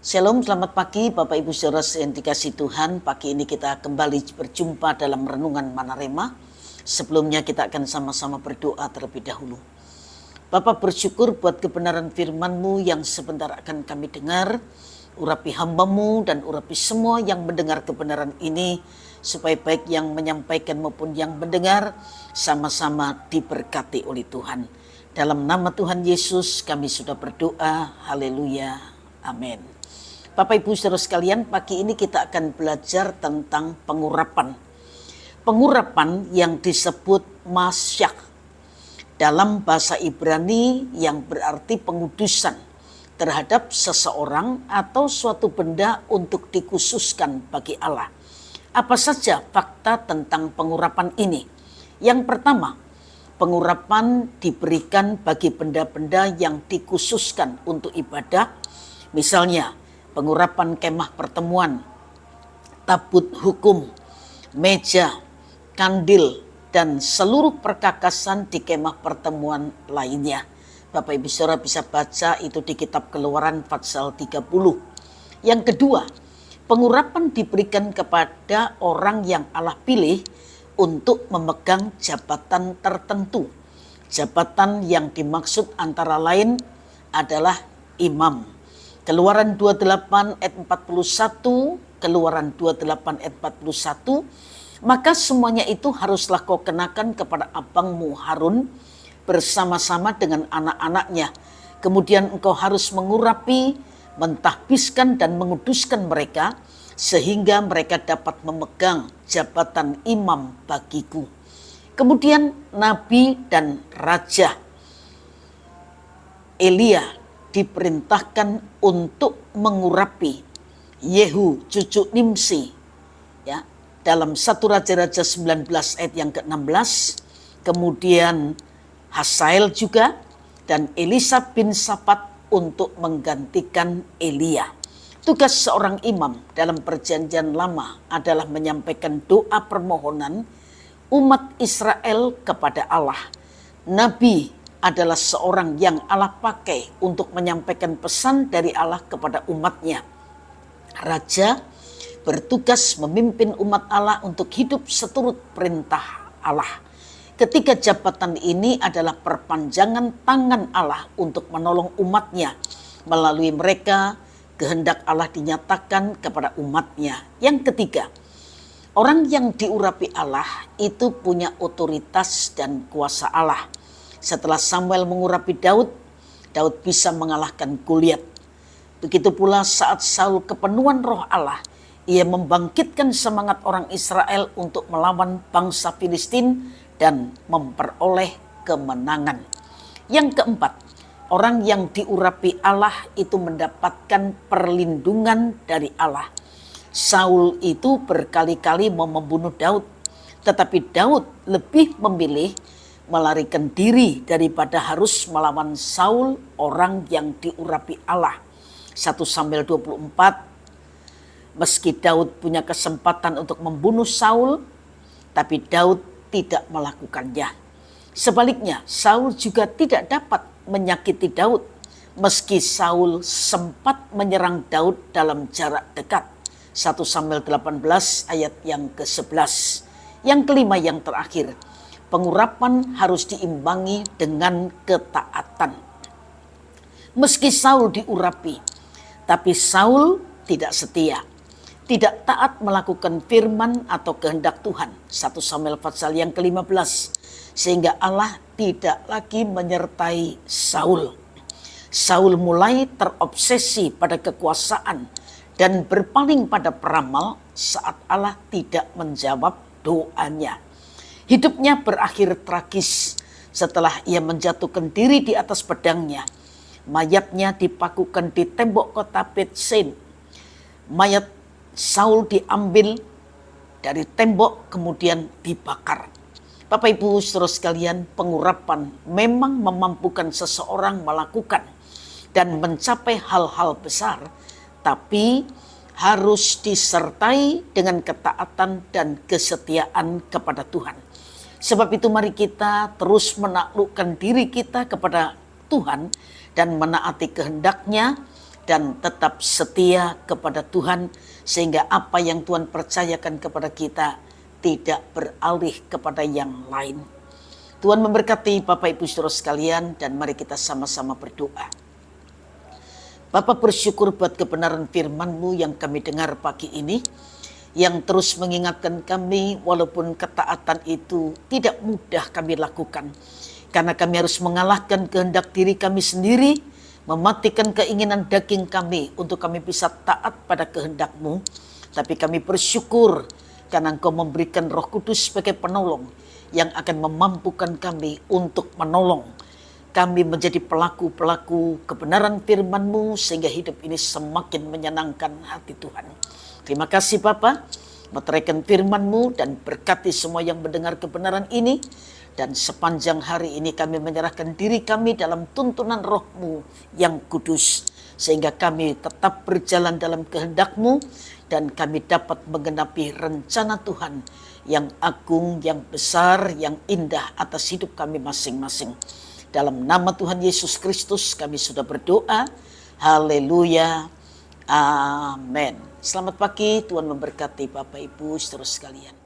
Shalom, selamat pagi Bapak Ibu Saudara yang dikasihi Tuhan. Pagi ini kita kembali berjumpa dalam renungan Manarema. Sebelumnya kita akan sama-sama berdoa terlebih dahulu. Bapak bersyukur buat kebenaran firman-Mu yang sebentar akan kami dengar. Urapi hamba-Mu dan urapi semua yang mendengar kebenaran ini, supaya baik yang menyampaikan maupun yang mendengar sama-sama diberkati oleh Tuhan. Dalam nama Tuhan Yesus kami sudah berdoa. Haleluya. Amin. Bapak Ibu Saudara sekalian, pagi ini kita akan belajar tentang pengurapan. Pengurapan yang disebut masyak dalam bahasa Ibrani yang berarti pengudusan terhadap seseorang atau suatu benda untuk dikhususkan bagi Allah. Apa saja fakta tentang pengurapan ini? Yang pertama, pengurapan diberikan bagi benda-benda yang dikhususkan untuk ibadah. Misalnya, pengurapan kemah pertemuan, tabut hukum, meja, kandil, dan seluruh perkakasan di kemah pertemuan lainnya. Bapak Ibu Saudara bisa baca itu di kitab Keluaran pasal 30. Yang kedua, pengurapan diberikan kepada orang yang Allah pilih untuk memegang jabatan tertentu. Jabatan yang dimaksud antara lain adalah imam. Keluaran 28 ayat 41, Keluaran 28 ayat 41, maka semuanya itu haruslah kau kenakan kepada abangmu Harun bersama-sama dengan anak-anaknya. Kemudian engkau harus mengurapi, mentahbiskan dan menguduskan mereka, sehingga mereka dapat memegang jabatan imam bagiku. Kemudian Nabi dan Raja Elia diperintahkan untuk mengurapi Yehu cucu Nimsi, ya, dalam 1 Raja-Raja 19 ayat yang ke-16. Kemudian Hasael juga dan Elisa bin Safat untuk menggantikan Elia. Tugas seorang imam dalam perjanjian lama adalah menyampaikan doa permohonan umat Israel kepada Allah. Nabi adalah seorang yang Allah pakai untuk menyampaikan pesan dari Allah kepada umatnya. Raja bertugas memimpin umat Allah untuk hidup seturut perintah Allah. Ketiga jabatan ini adalah perpanjangan tangan Allah untuk menolong umatnya. Melalui mereka, kehendak Allah dinyatakan kepada umatnya. Yang ketiga, orang yang diurapi Allah itu punya otoritas dan kuasa Allah. Setelah Samuel mengurapi Daud, Daud bisa mengalahkan Goliat. Begitu pula saat Saul kepenuhan roh Allah, ia membangkitkan semangat orang Israel untuk melawan bangsa Filistin dan memperoleh kemenangan. Yang keempat, orang yang diurapi Allah itu mendapatkan perlindungan dari Allah. Saul itu berkali-kali mau membunuh Daud, tetapi Daud lebih memilih melarikan diri daripada harus melawan Saul, orang yang diurapi Allah. 1 Samuel 24, meski Daud punya kesempatan untuk membunuh Saul, tapi Daud tidak melakukannya. Sebaliknya, Saul juga tidak dapat menyakiti Daud, meski Saul sempat menyerang Daud dalam jarak dekat. 1 Samuel 18 ayat yang ke-11. Yang kelima, yang terakhir, pengurapan harus diimbangi dengan ketaatan. Meski Saul diurapi, tapi Saul tidak setia, tidak taat melakukan firman atau kehendak Tuhan. 1 Samuel pasal yang ke-15. Sehingga Allah tidak lagi menyertai Saul. Saul mulai terobsesi pada kekuasaan dan berpaling pada peramal saat Allah tidak menjawab doanya. Hidupnya berakhir tragis setelah ia menjatuhkan diri di atas pedangnya. Mayatnya dipakukan di tembok kota Bet-Sen. Mayat Saul diambil dari tembok kemudian dibakar. Bapak Ibu Saudara sekalian, pengurapan memang memampukan seseorang melakukan dan mencapai hal-hal besar, tapi harus disertai dengan ketaatan dan kesetiaan kepada Tuhan. Sebab itu mari kita terus menaklukkan diri kita kepada Tuhan dan menaati kehendaknya dan tetap setia kepada Tuhan, sehingga apa yang Tuhan percayakan kepada kita tidak beralih kepada yang lain. Tuhan memberkati Bapak Ibu Saudara sekalian, dan mari kita sama-sama berdoa. Bapak bersyukur buat kebenaran firman-Mu yang kami dengar pagi ini, yang terus mengingatkan kami walaupun ketaatan itu tidak mudah kami lakukan. Karena kami harus mengalahkan kehendak diri kami sendiri, mematikan keinginan daging kami untuk kami bisa taat pada kehendak-Mu. Tapi kami bersyukur karena Engkau memberikan Roh Kudus sebagai penolong yang akan memampukan kami untuk menolong kami menjadi pelaku-pelaku kebenaran firman-Mu, sehingga hidup ini semakin menyenangkan hati Tuhan. Terima kasih Bapa, meteraikan firman-Mu dan berkati semua yang mendengar kebenaran ini. Dan sepanjang hari ini kami menyerahkan diri kami dalam tuntunan Roh-Mu yang kudus, sehingga kami tetap berjalan dalam kehendak-Mu dan kami dapat menggenapi rencana Tuhan yang agung, yang besar, yang indah atas hidup kami masing-masing. Dalam nama Tuhan Yesus Kristus kami sudah berdoa. Haleluya. Amin. Selamat pagi, Tuhan memberkati Bapak Ibu saudara sekalian.